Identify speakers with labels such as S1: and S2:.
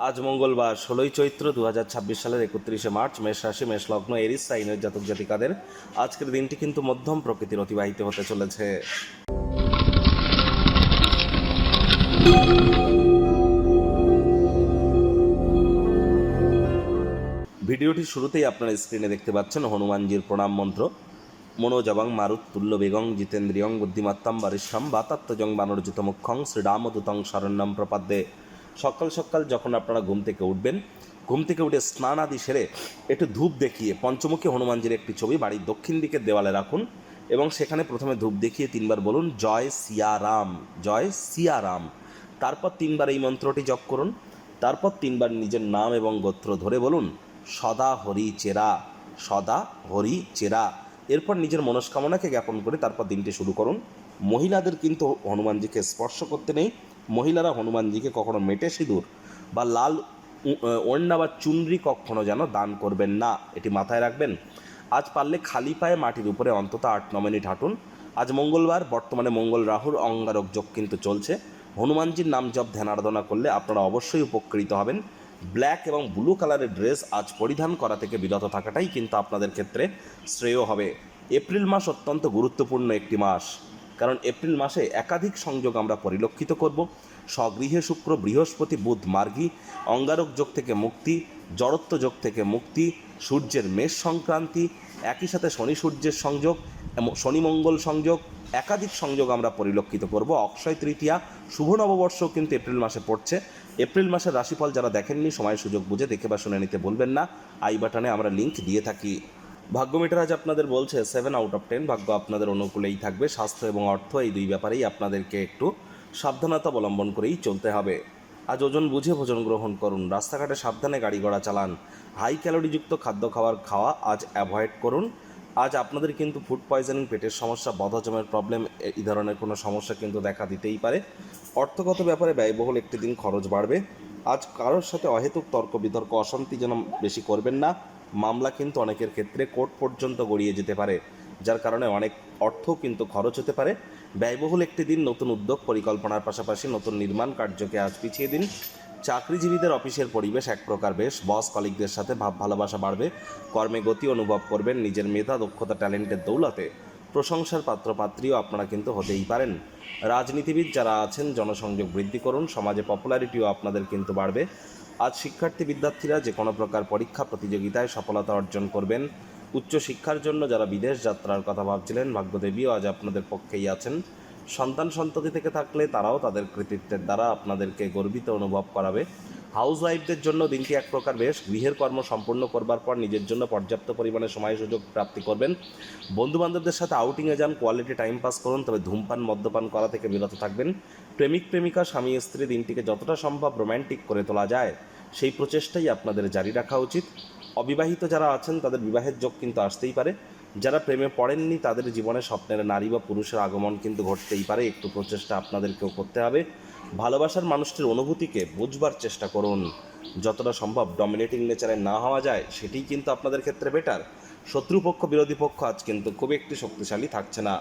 S1: আজ মঙ্গলবার 16ই চৈত্র 2026 সালের 31শে মার্চ, মেষ রাশি, মেষ লগ্ন, এরিস সাইনের জাতক জাতিকাদের আজকের দিনটি কিন্তু মধ্যম প্রকৃতির অতিবাহিত হতে চলেছে। ভিডিওটি শুরুতেই আপনারা স্ক্রিনে দেখতে পাচ্ছেন হনুমানজির প্রণাম মন্ত্র। মনোজবং মারুত তুল্য বেগং জিতেন্দ্রিয়ং বুদ্ধিমত্তাম বরিষ্ঠম বাতাত্মজং বানরজিত মুখ্যং শ্রীরামদূতং শরণ্যম প্রপাদ্যে। সকাল সকাল যখন আপনারা ঘুম থেকে উঠবেন, ঘুম থেকে উঠে স্নান আদি সেরে একটু ধূপ দেখিয়ে পঞ্চমুখী হনুমানজির একটি ছবি বাড়ির দক্ষিণ দিকের দেওয়ালে রাখুন এবং সেখানে প্রথমে ধূপ দেখিয়ে 3বার বলুন জয় সিয়ারাম, জয় সিয়ারাম। তারপর 3বার এই মন্ত্রটি জপ করুন। তারপর 3বার নিজের নাম এবং গোত্র ধরে বলুন সদা হরি চেরা, সদা হরি চেরা। এরপর নিজের মনস্কামনাকে জ্ঞাপন করে তারপর দিনটি শুরু করুন। মহিলাদের কিন্তু হনুমানজিকে স্পর্শ করতে নেই। মহিলারা হনুমানজিকে কখনো মেটে সিঁদুর বা লাল ওড়না বা চুনরি কখনো যেন দান করবেন না, এটি মাথায় রাখবেন। আজ পারলে খালি পায়ে মাটির উপরে অন্তত 8-9 মিনিট হাঁটুন। আজ মঙ্গলবার, বর্তমানে মঙ্গল রাহুর অঙ্গারক যোগ কিন্তু চলছে। হনুমানজির নাম জপ ধ্যান আরাধনা করলে আপনারা অবশ্যই উপকৃত হবেন। ব্ল্যাক এবং ব্লু কালারের ড্রেস আজ পরিধান করা থেকে বিরত থাকাটাই কিন্তু আপনাদের ক্ষেত্রে শ্রেয় হবে। এপ্রিল মাস অত্যন্ত গুরুত্বপূর্ণ একটি মাস, কারণ এপ্রিল মাসে একাধিক সংযোগ আমরা পরিলক্ষিত করব। স্বগৃহে শুক্র, বৃহস্পতি, বুধ মার্গী, অঙ্গারক যোগ থেকে মুক্তি, জড়ত্ব যোগ থেকে মুক্তি, সূর্যের মেষ সংক্রান্তি, একই সাথে শনি সূর্যের সংযোগ, শনি মঙ্গল সংযোগ, একাধিক সংযোগ আমরা পরিলক্ষিত করব। অক্ষয় তৃতীয়া, শুভ নববর্ষও কিন্তু এপ্রিল মাসে পড়ছে। এপ্রিল মাসের রাশিফল যারা দেখেননি, সময় সুযোগ বুঝে দেখে বা শুনে নিতে বলবেন না। আই বাটনে আমরা লিঙ্ক দিয়ে থাকি। ভাগ্য মিটার আজ আপনাদের বলছে 7 আউট অফ 10, ভাগ্য আপনাদের অনুকূলেই থাকবে। স্বাস্থ্য এবং অর্থ এই দুই ব্যাপারেই আপনাদেরকে একটু সাবধানতা অবলম্বন করেই চলতে হবে। আজ ওজন বুঝে ভোজন গ্রহণ করুন। রাস্তাঘাটে সাবধানে গাড়ি ঘোড়া চালান। হাই ক্যালোরিযুক্ত খাদ্য খাওয়া আজ অ্যাভয়েড করুন। আজ আপনাদের কিন্তু ফুড পয়জনিং, পেটের সমস্যা, বদহজমের প্রবলেম, এই ধরনের কোনো সমস্যা কিন্তু দেখা দিতেই পারে। অর্থগত ব্যাপারে ব্যয়বহুল একটি দিন, খরচ বাড়বে। আজ কারোর সাথে অহেতুক তর্ক বিতর্ক, অশান্তি যেন বেশি করবেন না। মামলা কিন্তু অনেকের ক্ষেত্রে কোর্ট পর্যন্ত গড়িয়ে যেতে পারে, যার কারণে অনেক অর্থ কিন্তু খরচ হতে পারে। ব্যয়বহুল একটি দিন। নতুন উদ্যোগ পরিকল্পনার পাশাপাশি নতুন নির্মাণ কার্যকে আজ পিছিয়ে দিন। চাকরিজীবীদের অফিসের পরিবেশ এক প্রকার বেশ। বস কলিগদের সাথে ভাব ভালোবাসা বাড়বে। কর্মে গতি অনুভব করবেন। নিজের মেধা, দক্ষতা, ট্যালেন্টের দৌলতে প্রশংসার পাত্রপাত্রীও আপনারা কিন্তু হতেই পারেন। রাজনীতিবিদ যারা আছেন, জনসংযোগ বৃদ্ধি করুন। সমাজে পপুলারিটিও আপনাদের কিন্তু বাড়বে। আজ শিক্ষার্থী বিদ্যার্থীরা যে কোনো প্রকার পরীক্ষা প্রতিযোগিতায় সফলতা অর্জন করবেন। উচ্চশিক্ষার জন্য যারা বিদেশ যাত্রার কথা ভাবছিলেন, ভাগ্যদেবীও আজ আপনাদের পক্ষেই আছেন। সন্তান সন্ততি থেকে থাকলে তারাও তাদের কৃতিত্বের দ্বারা আপনাদেরকে গর্বিত অনুভব করাবে। হাউস ওয়াইফদের জন্য দিনটি এক প্রকার বেশ। গৃহের কর্ম সম্পূর্ণ করবার পর নিজের জন্য পর্যাপ্ত পরিমাণে সময় সুযোগ প্রাপ্তি করবেন। বন্ধুবান্ধবদের সাথে আউটিংয়ে যান, কোয়ালিটি টাইম পাস করুন, তবে ধূমপান মদ্যপান করা থেকে বিরত থাকবেন। প্রেমিক প্রেমিকা, স্বামী স্ত্রী দিনটিকে যতটা সম্ভব রোম্যান্টিক করে তোলা যায় সেই প্রচেষ্টাই আপনাদের জারি রাখা উচিত। অবিবাহিত যারা আছেন তাদের বিবাহের যোগ কিন্তু আসতেই পারে। যারা প্রেমে পড়েননি তাদের জীবনে স্বপ্নের নারী বা পুরুষের আগমন কিন্তু ঘটতেই পারে। একটু প্রচেষ্টা আপনাদেরকেও করতে হবে। ভালোবাসার মানুষটির অনুভূতিকে বুঝবার চেষ্টা করুন। যতটা সম্ভব ডমিনেটিং নেচারে না হওয়া যায় সেটিই কিন্তু আপনাদের ক্ষেত্রে বেটার। শত্রুপক্ষ, বিরোধী পক্ষ আজ কিন্তু খুব একটি শক্তিশালী থাকছে না।